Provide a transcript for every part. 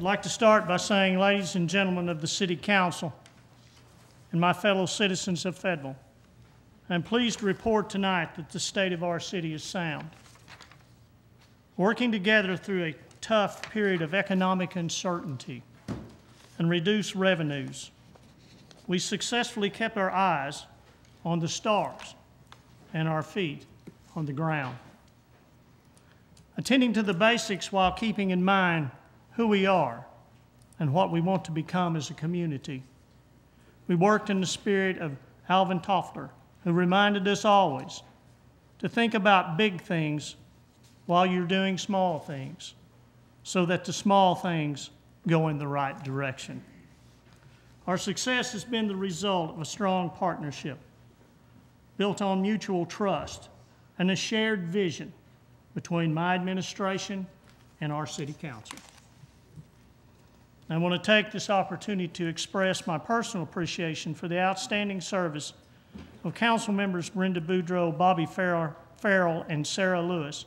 I'd like to start by saying, ladies and gentlemen of the City Council and my fellow citizens of Fayetteville, I'm pleased to report tonight that the state of our city is sound. Working together through a tough period of economic uncertainty and reduced revenues, we successfully kept our eyes on the stars and our feet on the ground. Attending to the basics while keeping in mind who we are and what we want to become as a community. We worked in the spirit of Alvin Toffler, who reminded us always to think about big things while you're doing small things, so that the small things go in the right direction. Our success has been the result of a strong partnership built on mutual trust and a shared vision between my administration and our City Council. I want to take this opportunity to express my personal appreciation for the outstanding service of Council members Brenda Boudreau, Bobby Farrell, and Sarah Lewis.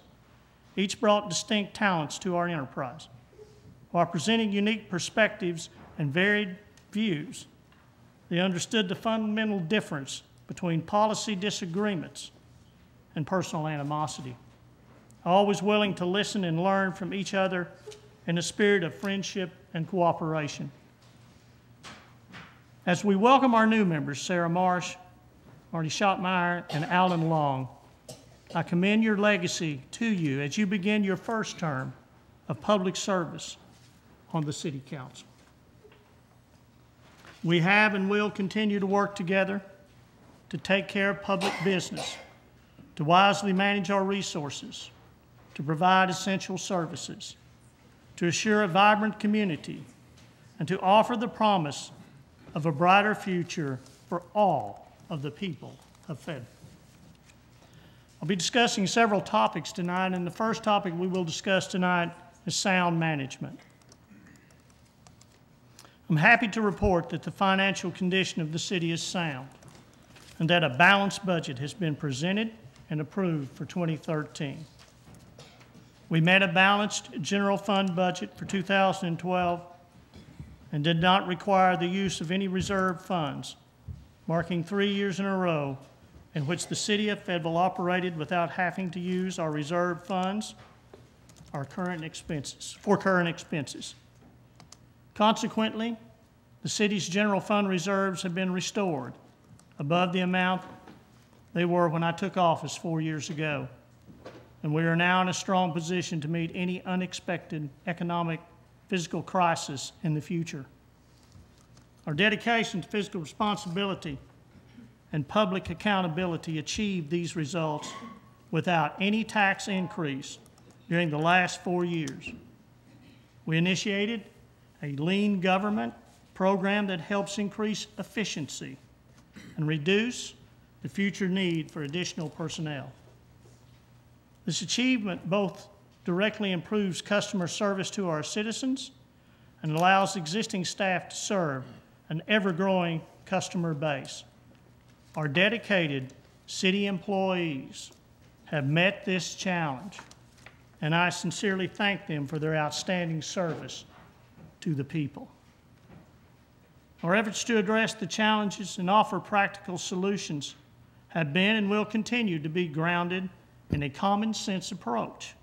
Each brought distinct talents to our enterprise. While presenting unique perspectives and varied views, they understood the fundamental difference between policy disagreements and personal animosity, always willing to listen and learn from each other in a spirit of friendship and cooperation. As we welcome our new members, Sarah Marsh, Marty Schottmeyer, and Alan Long, I commend your legacy to you as you begin your first term of public service on the City Council. We have and will continue to work together to take care of public business, to wisely manage our resources, to provide essential services, to assure a vibrant community, and to offer the promise of a brighter future for all of the people of Fayetteville. I'll be discussing several topics tonight, and the first topic we will discuss tonight is sound management. I'm happy to report that the financial condition of the city is sound and that a balanced budget has been presented and approved for 2013. We met a balanced general fund budget for 2012 and did not require the use of any reserve funds, marking 3 years in a row in which the city of Fayetteville operated without having to use our reserve funds for current expenses. Consequently, the city's general fund reserves have been restored above the amount they were when I took office 4 years ago, and we are now in a strong position to meet any unexpected economic, physical crisis in the future. Our dedication to fiscal responsibility and public accountability achieved these results without any tax increase during the last 4 years. We initiated a lean government program that helps increase efficiency and reduce the future need for additional personnel. This achievement both directly improves customer service to our citizens and allows existing staff to serve an ever-growing customer base. Our dedicated city employees have met this challenge, and I sincerely thank them for their outstanding service to the people. Our efforts to address the challenges and offer practical solutions have been and will continue to be grounded in a common sense approach,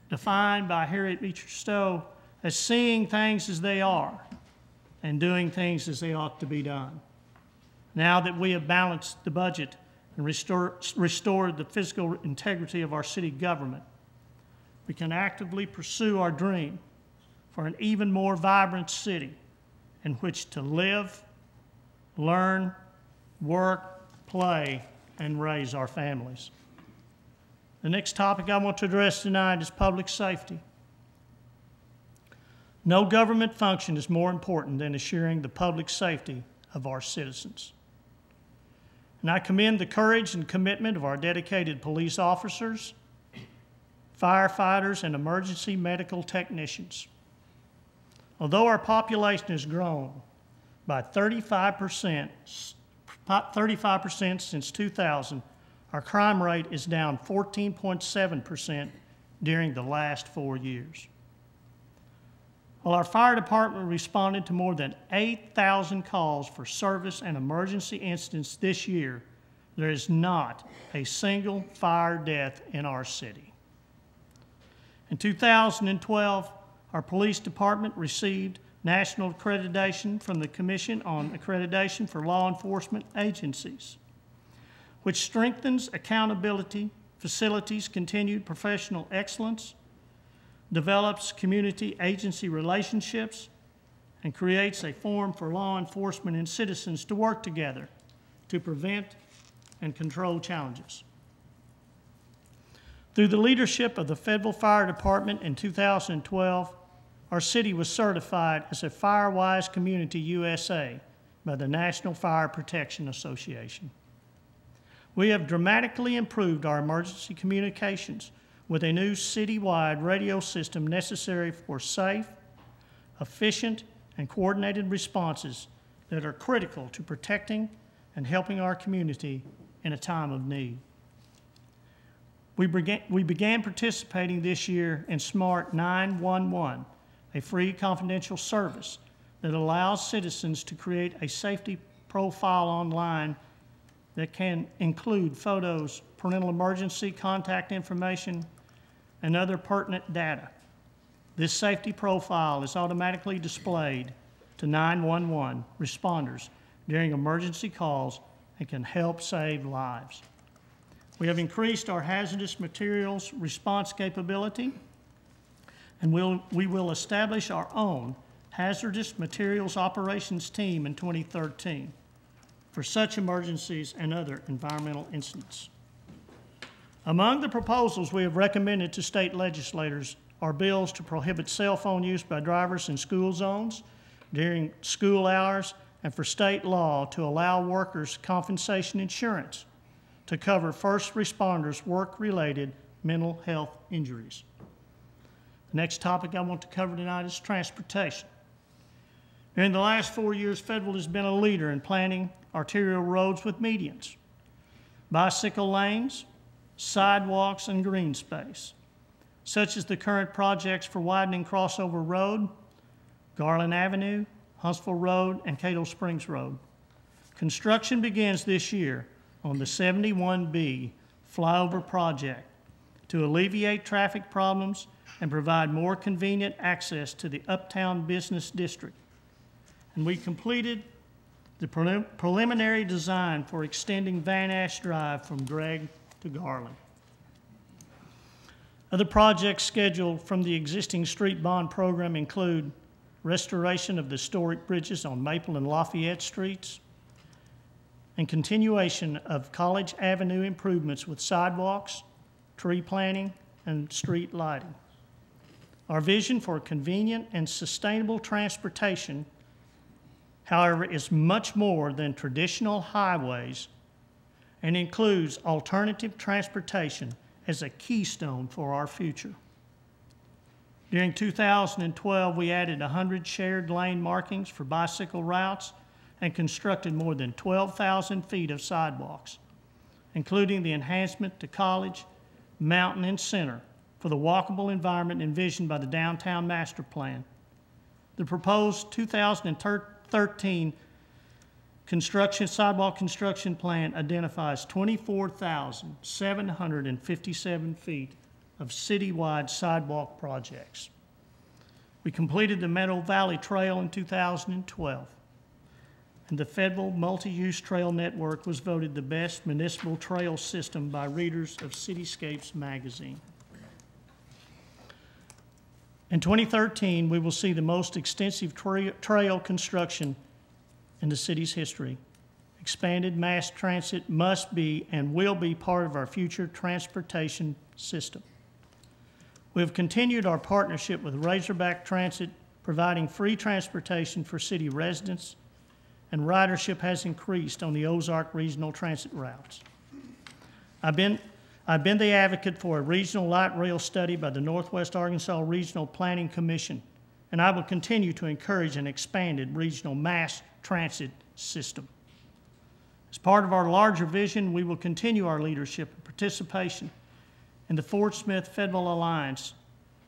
defined by Harriet Beecher Stowe as seeing things as they are and doing things as they ought to be done. Now that we have balanced the budget and restored the fiscal integrity of our city government, we can actively pursue our dream for an even more vibrant city in which to live, learn, work, play, and raise our families. The next topic I want to address tonight is public safety. No government function is more important than assuring the public safety of our citizens. And I commend the courage and commitment of our dedicated police officers, firefighters, and emergency medical technicians. Although our population has grown by 35% since 2000, our crime rate is down 14.7% during the last 4 years. While our fire department responded to more than 8,000 calls for service and emergency incidents this year, there is not a single fire death in our city. In 2012, our police department received national accreditation from the Commission on Accreditation for Law Enforcement Agencies, which strengthens accountability, facilitates continued professional excellence, develops community agency relationships, and creates a forum for law enforcement and citizens to work together to prevent and control challenges. Through the leadership of the Fayetteville Fire Department in 2012, our city was certified as a FireWise Community USA by the National Fire Protection Association. We have dramatically improved our emergency communications with a new citywide radio system necessary for safe, efficient, and coordinated responses that are critical to protecting and helping our community in a time of need. We began participating this year in Smart 911, a free confidential service that allows citizens to create a safety profile online that can include photos, parental emergency contact information, and other pertinent data. This safety profile is automatically displayed to 911 responders during emergency calls and can help save lives. We have increased our hazardous materials response capability, and we will establish our own hazardous materials operations team in 2013 for such emergencies and other environmental incidents. Among the proposals we have recommended to state legislators are bills to prohibit cell phone use by drivers in school zones during school hours, and for state law to allow workers' compensation insurance to cover first responders' work-related mental health injuries. The next topic I want to cover tonight is transportation. During the last 4 years, Fayetteville has been a leader in planning arterial roads with medians, bicycle lanes, sidewalks, and green space, such as the current projects for widening Crossover Road, Garland Avenue, Huntsville Road, and Caddo Springs Road. Construction begins this year on the 71B flyover project to alleviate traffic problems and provide more convenient access to the Uptown Business District. And we completed the preliminary design for extending Van Ash Drive from Gregg to Garland. Other projects scheduled from the existing street bond program include restoration of the historic bridges on Maple and Lafayette Streets, and continuation of College Avenue improvements with sidewalks, tree planting, and street lighting. Our vision for convenient and sustainable transportation, however, is much more than traditional highways and includes alternative transportation as a keystone for our future. During 2012, we added 100 shared lane markings for bicycle routes and constructed more than 12,000 feet of sidewalks, including the enhancement to College, Mountain, and Center for the walkable environment envisioned by the Downtown Master Plan. The proposed 2013 sidewalk construction plan identifies 24,757 feet of citywide sidewalk projects. We completed the Meadow Valley Trail in 2012, and the Fayetteville Multi-Use Trail Network was voted the best municipal trail system by readers of Cityscapes magazine. In 2013, we will see the most extensive trail construction in the city's history. Expanded mass transit must be and will be part of our future transportation system. We have continued our partnership with Razorback Transit, providing free transportation for city residents, and ridership has increased on the Ozark regional transit routes. I've been the advocate for a regional light rail study by the Northwest Arkansas Regional Planning Commission, and I will continue to encourage an expanded regional mass transit system. As part of our larger vision, we will continue our leadership and participation in the Fort Smith Fayetteville Alliance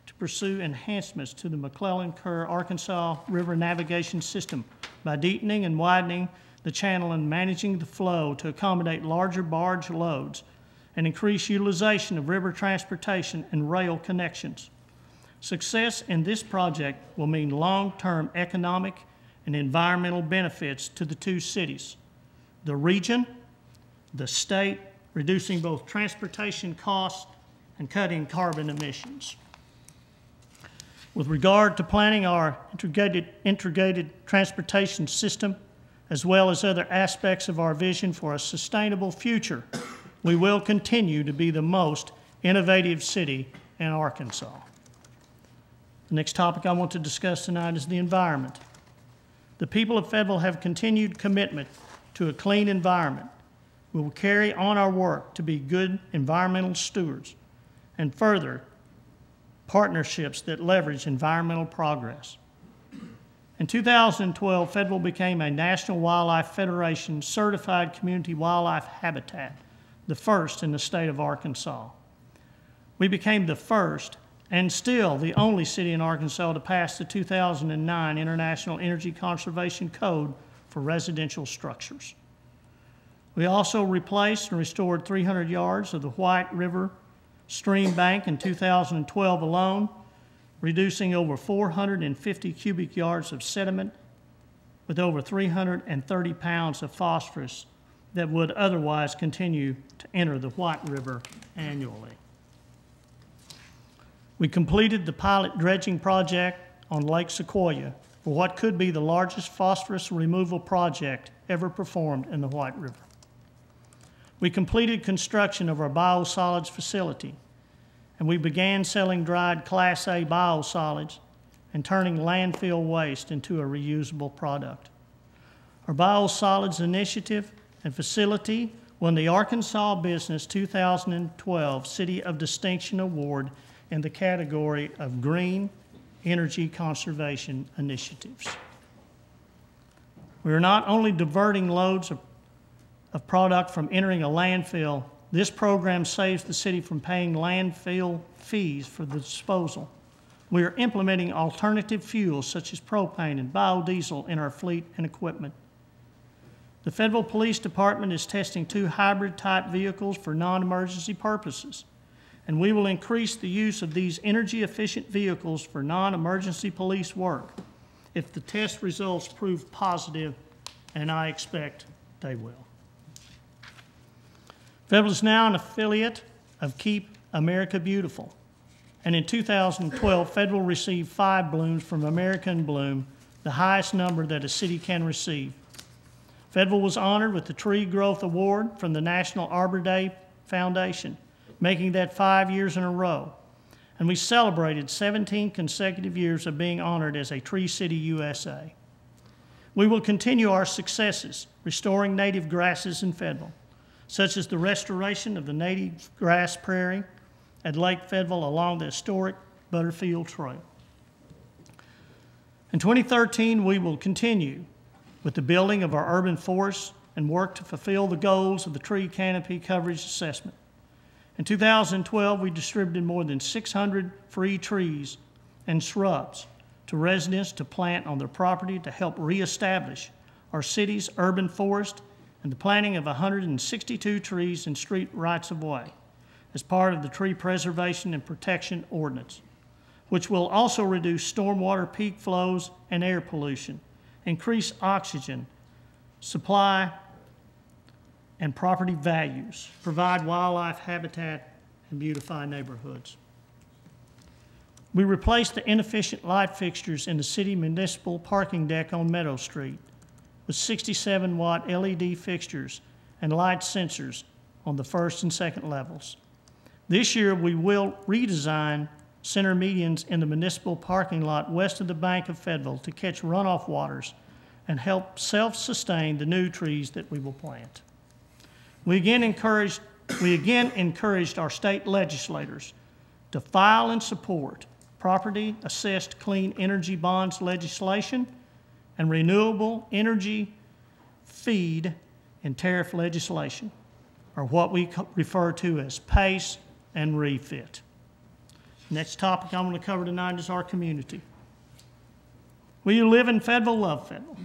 to pursue enhancements to the McClellan-Kerr Arkansas River navigation system by deepening and widening the channel and managing the flow to accommodate larger barge loads and increase utilization of river transportation and rail connections. Success in this project will mean long-term economic and environmental benefits to the two cities, the region, the state, reducing both transportation costs and cutting carbon emissions. With regard to planning our integrated transportation system, as well as other aspects of our vision for a sustainable future, we will continue to be the most innovative city in Arkansas. The next topic I want to discuss tonight is the environment. The people of Fayetteville have continued commitment to a clean environment. We will carry on our work to be good environmental stewards and further partnerships that leverage environmental progress. In 2012, Fayetteville became a National Wildlife Federation certified community wildlife habitat, the first in the state of Arkansas. We became the first and still the only city in Arkansas to pass the 2009 International Energy Conservation Code for residential structures. We also replaced and restored 300 yards of the White River stream bank in 2012 alone, reducing over 450 cubic yards of sediment with over 330 pounds of phosphorus that would otherwise continue to enter the White River annually. We completed the pilot dredging project on Lake Sequoia for what could be the largest phosphorus removal project ever performed in the White River. We completed construction of our biosolids facility, and we began selling dried Class A biosolids and turning landfill waste into a reusable product. Our biosolids initiative and facility won the Arkansas Business 2012 City of Distinction Award in the category of Green Energy Conservation Initiatives. We are not only diverting loads of product from entering a landfill, this program saves the city from paying landfill fees for the disposal. We are implementing alternative fuels such as propane and biodiesel in our fleet and equipment. The Fayetteville Police Department is testing 2 hybrid-type vehicles for non-emergency purposes, and we will increase the use of these energy-efficient vehicles for non-emergency police work if the test results prove positive, and I expect they will. Fayetteville is now an affiliate of Keep America Beautiful, and in 2012, Fayetteville received 5 blooms from American Bloom, the highest number that a city can receive. Fayetteville was honored with the Tree Growth Award from the National Arbor Day Foundation, making that 5 years in a row, and we celebrated 17 consecutive years of being honored as a Tree City USA. We will continue our successes restoring native grasses in Fayetteville, such as the restoration of the native grass prairie at Lake Fayetteville along the historic Butterfield Trail. In 2013, we will continue with the building of our urban forests and work to fulfill the goals of the tree canopy coverage assessment. In 2012, we distributed more than 600 free trees and shrubs to residents to plant on their property to help reestablish our city's urban forest and the planting of 162 trees in street rights-of-way as part of the Tree Preservation and Protection Ordinance, which will also reduce stormwater peak flows and air pollution, increase oxygen supply and property values, provide wildlife habitat, and beautify neighborhoods. We replaced the inefficient light fixtures in the city municipal parking deck on Meadow Street with 67-watt LED fixtures and light sensors on the first and second levels. This year, we will redesign center medians in the municipal parking lot west of the Bank of Fayetteville to catch runoff waters and help self-sustain the new trees that we will plant. We again encouraged our state legislators to file and support property-assessed clean energy bonds legislation and renewable energy feed and tariff legislation, or what we refer to as PACE and REFIT. Next topic I'm going to cover tonight is our community. Will you live in Fayetteville, love Fayetteville?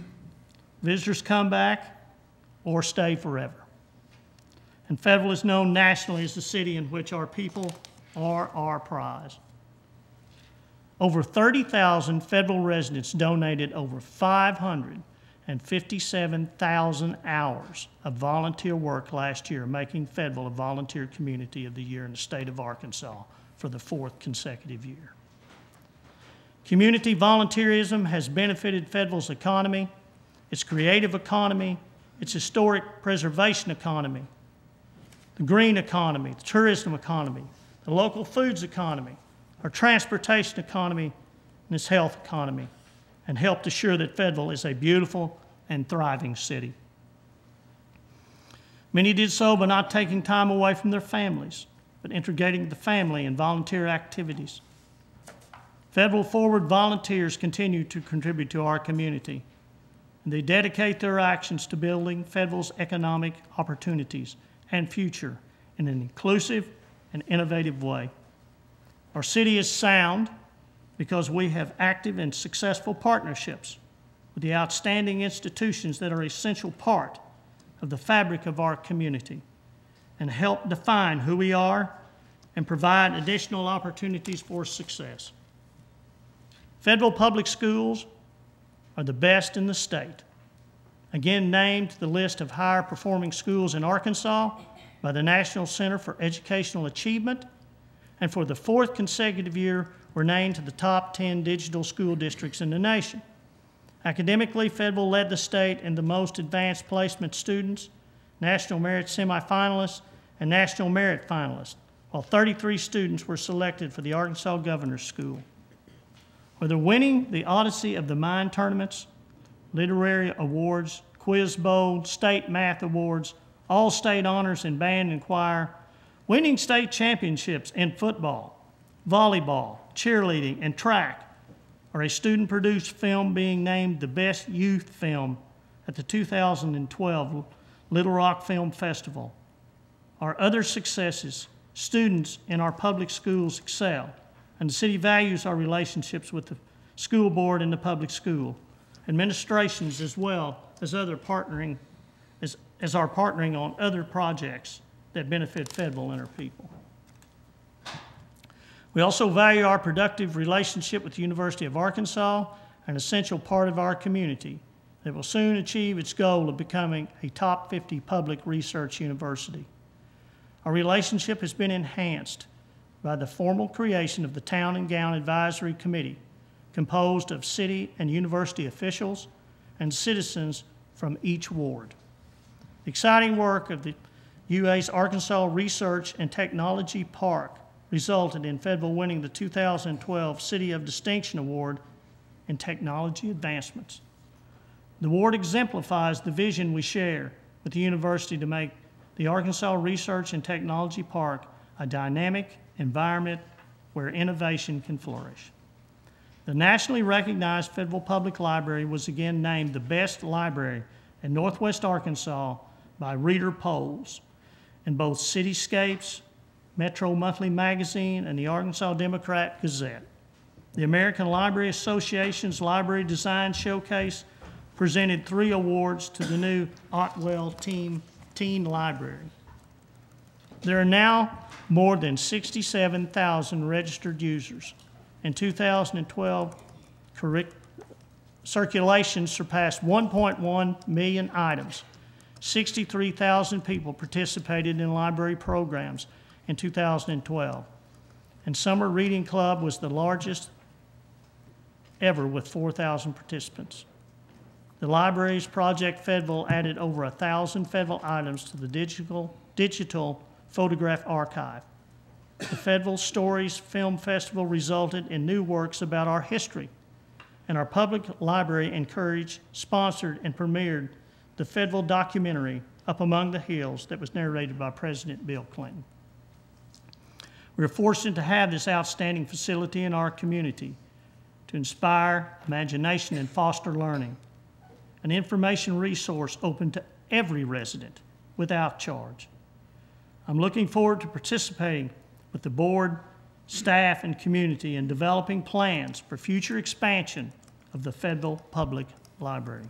Visitors come back or stay forever. And Fayetteville is known nationally as the city in which our people are our prize. Over 30,000 Fayetteville residents donated over 557,000 hours of volunteer work last year, making Fayetteville a Volunteer Community of the Year in the state of Arkansas for the 4th consecutive year. Community volunteerism has benefited Fayetteville's economy, its creative economy, its historic preservation economy, the green economy, the tourism economy, the local foods economy, our transportation economy, and its health economy, and helped assure that Fayetteville is a beautiful and thriving city. Many did so by not taking time away from their families, but integrating the family in volunteer activities. Fayetteville Forward volunteers continue to contribute to our community, and they dedicate their actions to building Fayetteville's economic opportunities and future in an inclusive and innovative way. Our city is sound because we have active and successful partnerships with the outstanding institutions that are an essential part of the fabric of our community and help define who we are and provide additional opportunities for success. Fayetteville Public Schools are the best in the state, again named to the list of higher performing schools in Arkansas by the National Center for Educational Achievement, and for the 4th consecutive year were named to the top 10 digital school districts in the nation. Academically, Fayetteville led the state in the most advanced placement students, National Merit semifinalists, and National Merit finalists, while 33 students were selected for the Arkansas Governor's School. Whether winning the Odyssey of the Mind tournaments, literary awards, quiz bowl, state math awards, all state honors in band and choir, winning state championships in football, volleyball, cheerleading, and track, or a student-produced film being named the best youth film at the 2012 Little Rock Film Festival. Our other successes, students in our public schools excel, and the city values our relationships with the school board and the public school administrations, as well as other partnering, as our partnering on other projects that benefit Fayetteville and our people. We also value our productive relationship with the University of Arkansas, an essential part of our community that will soon achieve its goal of becoming a top 50 public research university. Our relationship has been enhanced by the formal creation of the Town and Gown Advisory Committee, composed of city and university officials and citizens from each ward. The exciting work of the UA's Arkansas Research and Technology Park resulted in Fayetteville winning the 2012 City of Distinction Award in Technology Advancements. The award exemplifies the vision we share with the university to make the Arkansas Research and Technology Park a dynamic environment where innovation can flourish. The nationally recognized Fayetteville Public Library was again named the best library in Northwest Arkansas by reader polls in both Cityscapes, Metro Monthly Magazine, and the Arkansas Democrat Gazette. The American Library Association's Library Design Showcase presented 3 awards to the new Otwell Teen Library. There are now more than 67,000 registered users. In 2012, circulation surpassed 1.1 million items. 63,000 people participated in library programs in 2012. And Summer Reading Club was the largest ever with 4,000 participants. The library's Project Fayetteville added over 1,000 Fayetteville items to the digital photograph archive. The Fayetteville Stories Film Festival resulted in new works about our history, and our public library encouraged, sponsored, and premiered the Fayetteville documentary, Up Among the Hills, that was narrated by President Bill Clinton. We are fortunate to have this outstanding facility in our community to inspire imagination and foster learning, an information resource open to every resident without charge. I'm looking forward to participating with the board, staff, and community in developing plans for future expansion of the Fayetteville Public Library.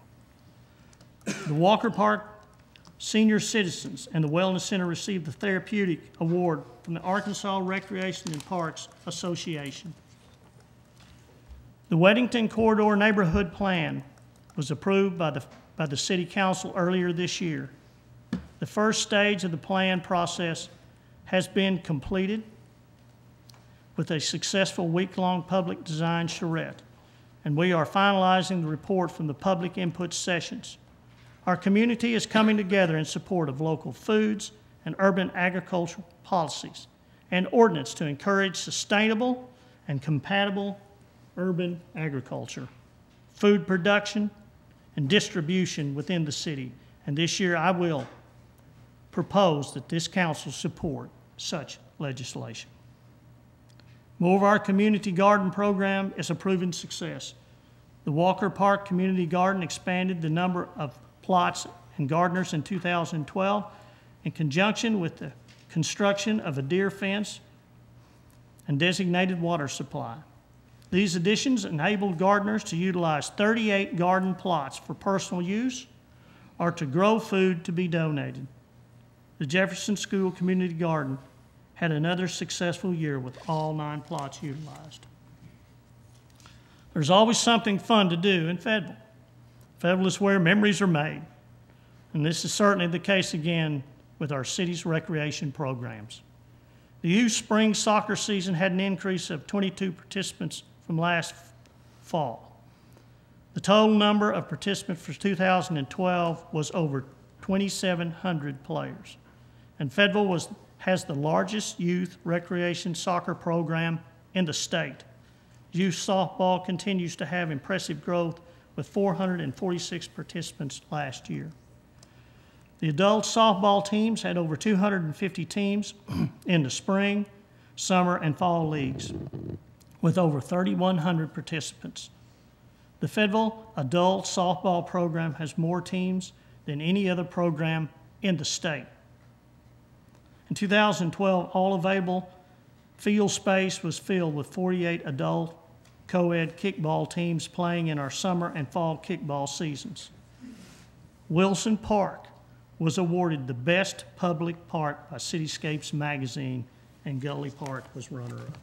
The Walker Park Senior Citizens and the Wellness Center received the Therapeutic Award from the Arkansas Recreation and Parks Association. The Weddington Corridor Neighborhood Plan was approved by the City Council earlier this year. The first stage of the plan process has been completed with a successful week-long public design charrette, and we are finalizing the report from the public input sessions. Our community is coming together in support of local foods and urban agricultural policies and ordinance to encourage sustainable and compatible urban agriculture, food production, and distribution within the city. And this year I will propose that this council support such legislation. Moreover, our community garden program is a proven success. The Walker Park Community Garden expanded the number of plots and gardeners in 2012 in conjunction with the construction of a deer fence and designated water supply. These additions enabled gardeners to utilize 38 garden plots for personal use or to grow food to be donated. The Jefferson School Community Garden had another successful year with all 9 plots utilized. There's always something fun to do in Fayetteville. Fayetteville is where memories are made, and this is certainly the case again with our city's recreation programs. The youth spring soccer season had an increase of 22 participants from last fall. The total number of participants for 2012 was over 2,700 players, and Fayetteville has the largest youth recreation soccer program in the state. Youth softball continues to have impressive growth with 446 participants last year. The adult softball teams had over 250 teams in the spring, summer, and fall leagues with over 3,100 participants. The Fayetteville adult softball program has more teams than any other program in the state. In 2012, all available field space was filled with 48 adult co-ed kickball teams playing in our summer and fall kickball seasons. Wilson Park was awarded the best public park by Cityscapes magazine, and Gully Park was runner-up.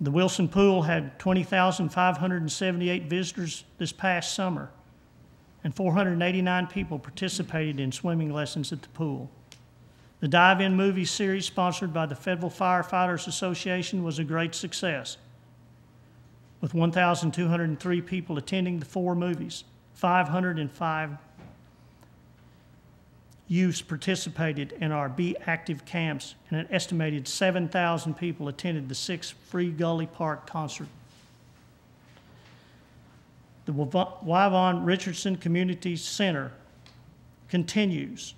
The Wilson Pool had 20,578 visitors this past summer, and 489 people participated in swimming lessons at the pool. The Dive-In movie series sponsored by the Fayetteville Firefighters Association was a great success, with 1,203 people attending the 4 movies. 505 youths participated in our Be Active camps, and an estimated 7,000 people attended the 6 free Gully Park concert. The Yvonne Richardson Community Center continues.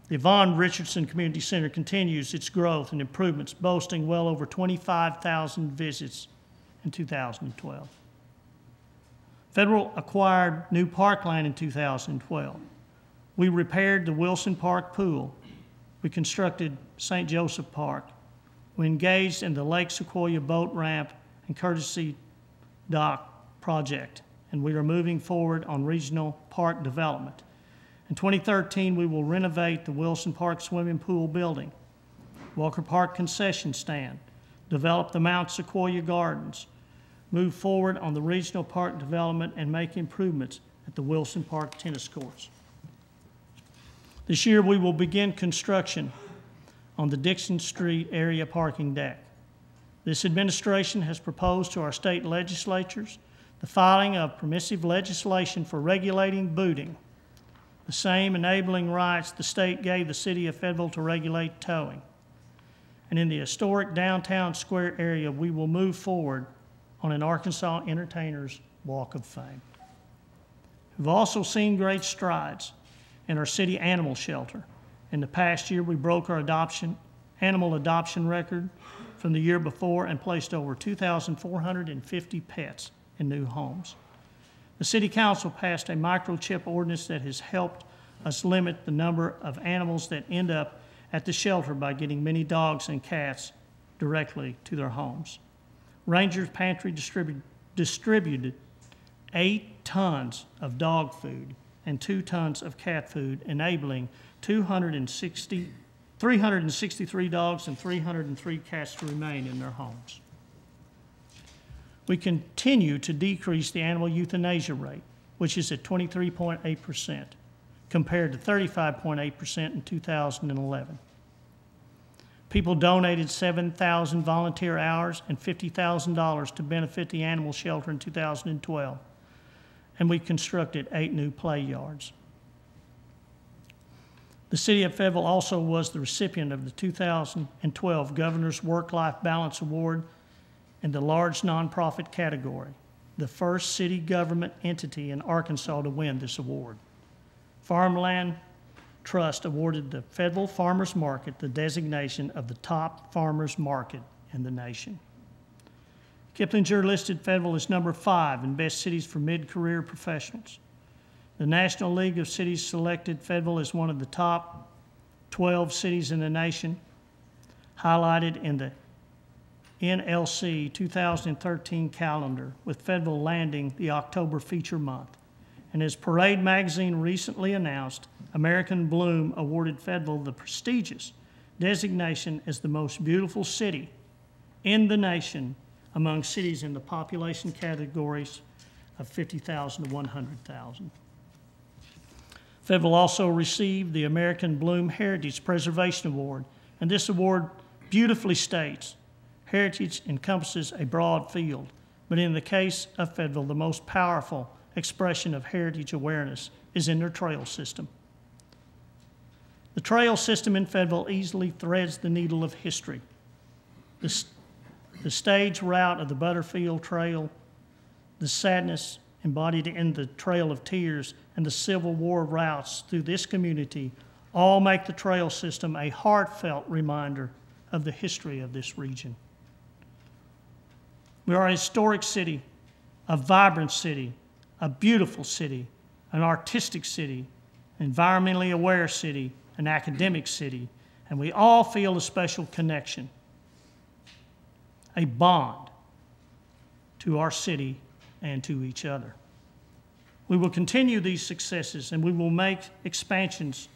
The Yvonne Richardson Community Center continues its growth and improvements, boasting well over 25,000 visits in 2012. Fayetteville acquired new parkland in 2012. We repaired the Wilson Park pool. We constructed St. Joseph Park. We engaged in the Lake Sequoia boat ramp and courtesy dock project, and we are moving forward on regional park development. In 2013, we will renovate the Wilson Park swimming pool building, Walker Park concession stand, develop the Mount Sequoia Gardens, move forward on the regional park development, and make improvements at the Wilson Park tennis courts. This year, we will begin construction on the Dixon Street area parking deck. This administration has proposed to our state legislatures the filing of permissive legislation for regulating booting, the same enabling rights the state gave the city of Fayetteville to regulate towing. And in the historic downtown square area, we will move forward on an Arkansas Entertainers Walk of Fame. We've also seen great strides in our city animal shelter. In the past year, we broke our animal adoption record from the year before and placed over 2,450 pets in new homes. The City Council passed a microchip ordinance that has helped us limit the number of animals that end up at the shelter by getting many dogs and cats directly to their homes. Rangers Pantry distributed 8 tons of dog food and 2 tons of cat food, enabling 363 dogs and 303 cats to remain in their homes. We continue to decrease the animal euthanasia rate, which is at 23.8%, compared to 35.8% in 2011. People donated 7,000 volunteer hours and $50,000 to benefit the animal shelter in 2012, and we constructed 8 new play yards. The City of Fayetteville also was the recipient of the 2012 Governor's Work-Life Balance Award in the large nonprofit category, the first city government entity in Arkansas to win this award. Farmland Trust awarded the Fayetteville Farmers Market the designation of the top farmers market in the nation. Kiplinger listed Fayetteville as number 5 in best cities for mid-career professionals. The National League of Cities selected Fayetteville as one of the top 12 cities in the nation, highlighted in the NLC 2013 calendar, with Fayetteville landing the October feature month. And as Parade magazine recently announced, American Bloom awarded Fayetteville the prestigious designation as the most beautiful city in the nation among cities in the population categories of 50,000 to 100,000. Fayetteville also received the American Bloom Heritage Preservation Award, and this award beautifully states, heritage encompasses a broad field, but in the case of Fayetteville, the most powerful expression of heritage awareness is in their trail system. The trail system in Fayetteville easily threads the needle of history. The stage route of the Butterfield Trail, the sadness embodied in the Trail of Tears, and the Civil War routes through this community all make the trail system a heartfelt reminder of the history of this region. We are a historic city, a vibrant city, a beautiful city, an artistic city, an environmentally aware city, an academic city, and we all feel a special connection, a bond to our city and to each other. We will continue these successes, and we will make expansions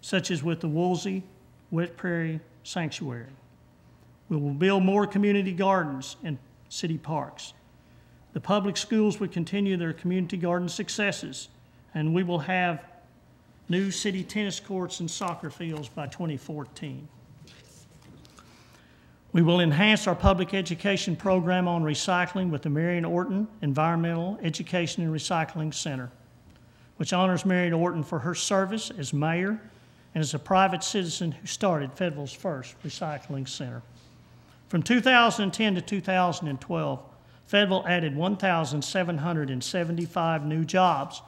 such as with the Woolsey Wet Prairie Sanctuary. We will build more community gardens and city parks. The public schools will continue their community garden successes, and we will have new city tennis courts and soccer fields by 2014. We will enhance our public education program on recycling with the Marion Orton Environmental Education and Recycling Center, which honors Marion Orton for her service as mayor and as a private citizen who started Fayetteville's first recycling center. From 2010 to 2012, Fayetteville added 1,775 new jobs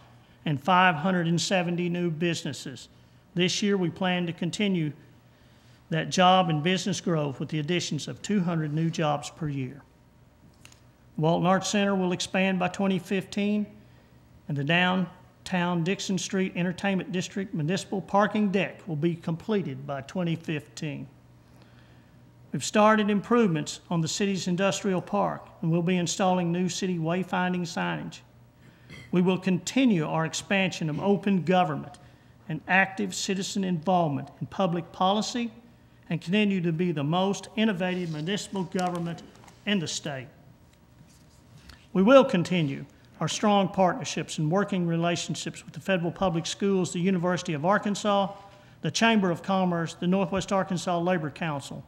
and 570 new businesses. This year, we plan to continue that job and business growth with the additions of 200 new jobs per year. The Walton Arts Center will expand by 2015, and the downtown Dixon Street Entertainment District municipal parking deck will be completed by 2015. We've started improvements on the city's industrial park, and we'll be installing new city wayfinding signage. We will continue our expansion of open government and active citizen involvement in public policy and continue to be the most innovative municipal government in the state. We will continue our strong partnerships and working relationships with the Fayetteville Public Schools, the University of Arkansas, the Chamber of Commerce, the Northwest Arkansas Labor Council,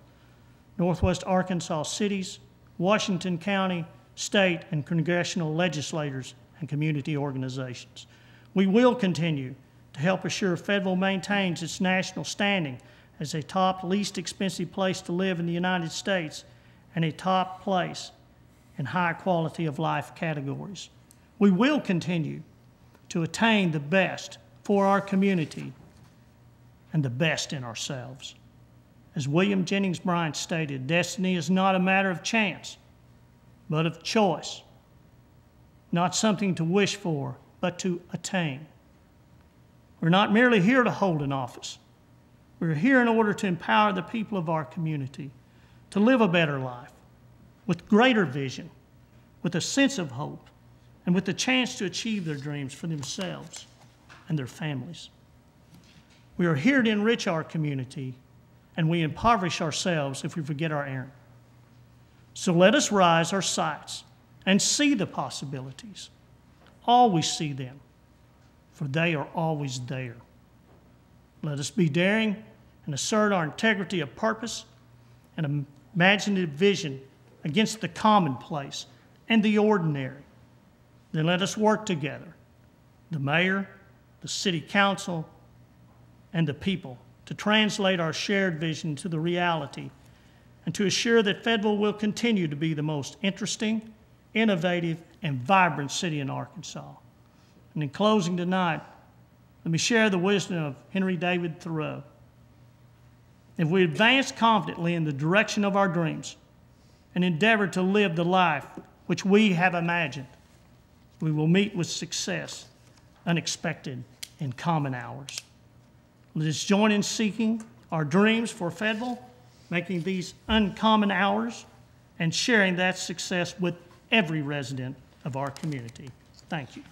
Northwest Arkansas cities, Washington County, state, and congressional legislators and community organizations. We will continue to help assure Fayetteville maintains its national standing as a top least expensive place to live in the United States and a top place in high quality of life categories. We will continue to attain the best for our community and the best in ourselves. As William Jennings Bryan stated, destiny is not a matter of chance, but of choice. Not something to wish for, but to attain. We're not merely here to hold an office. We're here in order to empower the people of our community to live a better life with greater vision, with a sense of hope, and with the chance to achieve their dreams for themselves and their families. We are here to enrich our community, and we impoverish ourselves if we forget our errand. So let us rise our sights and see the possibilities. Always see them, for they are always there. Let us be daring and assert our integrity of purpose and imaginative vision against the commonplace and the ordinary. Then let us work together, the mayor, the city council, and the people, to translate our shared vision to the reality and to assure that Fayetteville will continue to be the most interesting, innovative, and vibrant city in Arkansas. And in closing tonight, let me share the wisdom of Henry David Thoreau. If we advance confidently in the direction of our dreams and endeavor to live the life which we have imagined, we will meet with success, unexpected in common hours. Let us join in seeking our dreams for Fayetteville, making these uncommon hours, and sharing that success with every resident of our community. Thank you.